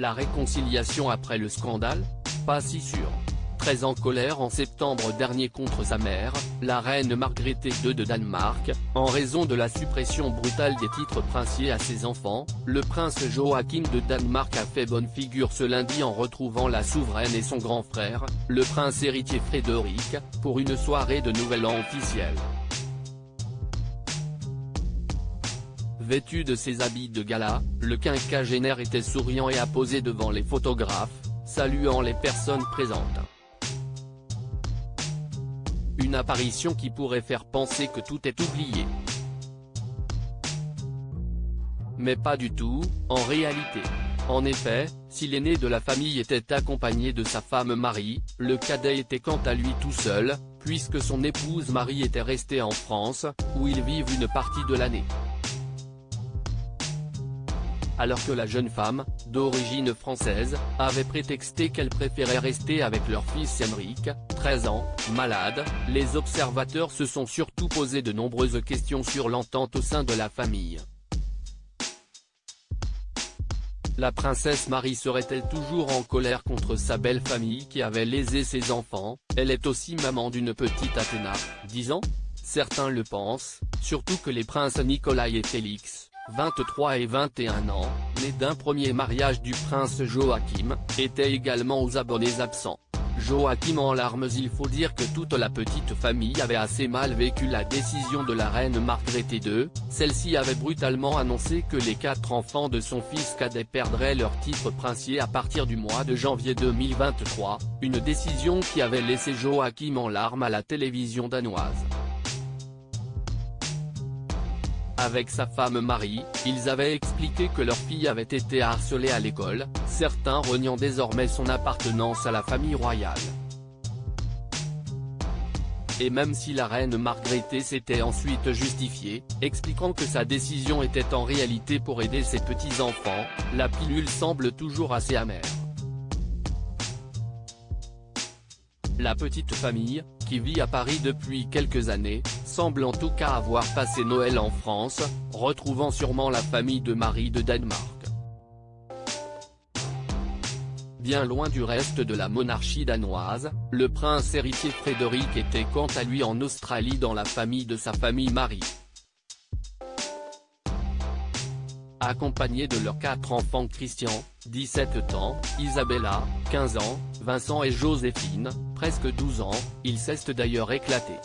La réconciliation après le scandale? Pas si sûr. Très en colère en septembre dernier contre sa mère, la reine Margrethe II de Danemark, en raison de la suppression brutale des titres princiers à ses enfants, le prince Joachim de Danemark a fait bonne figure ce lundi en retrouvant la souveraine et son grand frère, le prince héritier Frédéric, pour une soirée de Nouvel An officielle. Vêtu de ses habits de gala, le quinquagénaire était souriant et a posé devant les photographes, saluant les personnes présentes. Une apparition qui pourrait faire penser que tout est oublié. Mais pas du tout, en réalité. En effet, si l'aîné de la famille était accompagné de sa femme Marie, le cadet était quant à lui tout seul, puisque son épouse Marie était restée en France, où ils vivent une partie de l'année. Alors que la jeune femme, d'origine française, avait prétexté qu'elle préférait rester avec leur fils Emeric, 13 ans, malade, les observateurs se sont surtout posé de nombreuses questions sur l'entente au sein de la famille. La princesse Marie serait-elle toujours en colère contre sa belle famille qui avait lésé ses enfants? Elle est aussi maman d'une petite Athéna, 10 ans? Certains le pensent, surtout que les princes Nicolas et Félix, 23 et 21 ans, nés d'un premier mariage du prince Joachim, étaient également aux abonnés absents. Joachim en larmes. Il faut dire que toute la petite famille avait assez mal vécu la décision de la reine Margrethe II, celle-ci avait brutalement annoncé que les 4 enfants de son fils cadet perdraient leur titre princier à partir du mois de janvier 2023, une décision qui avait laissé Joachim en larmes à la télévision danoise. Avec sa femme Marie, ils avaient expliqué que leur fille avait été harcelée à l'école, certains reniant désormais son appartenance à la famille royale. Et même si la reine Margrethe s'était ensuite justifiée, expliquant que sa décision était en réalité pour aider ses petits-enfants, la pilule semble toujours assez amère. La petite famille, qui vit à Paris depuis quelques années, semble en tout cas avoir passé Noël en France, retrouvant sûrement la famille de Marie de Danemark. Bien loin du reste de la monarchie danoise, le prince héritier Frédéric était quant à lui en Australie dans la famille de sa famille Marie. Accompagnés de leurs 4 enfants Christian, 17 ans, Isabella, 15 ans, Vincent et Joséphine, presque 12 ans, ils s'est d'ailleurs éclatés.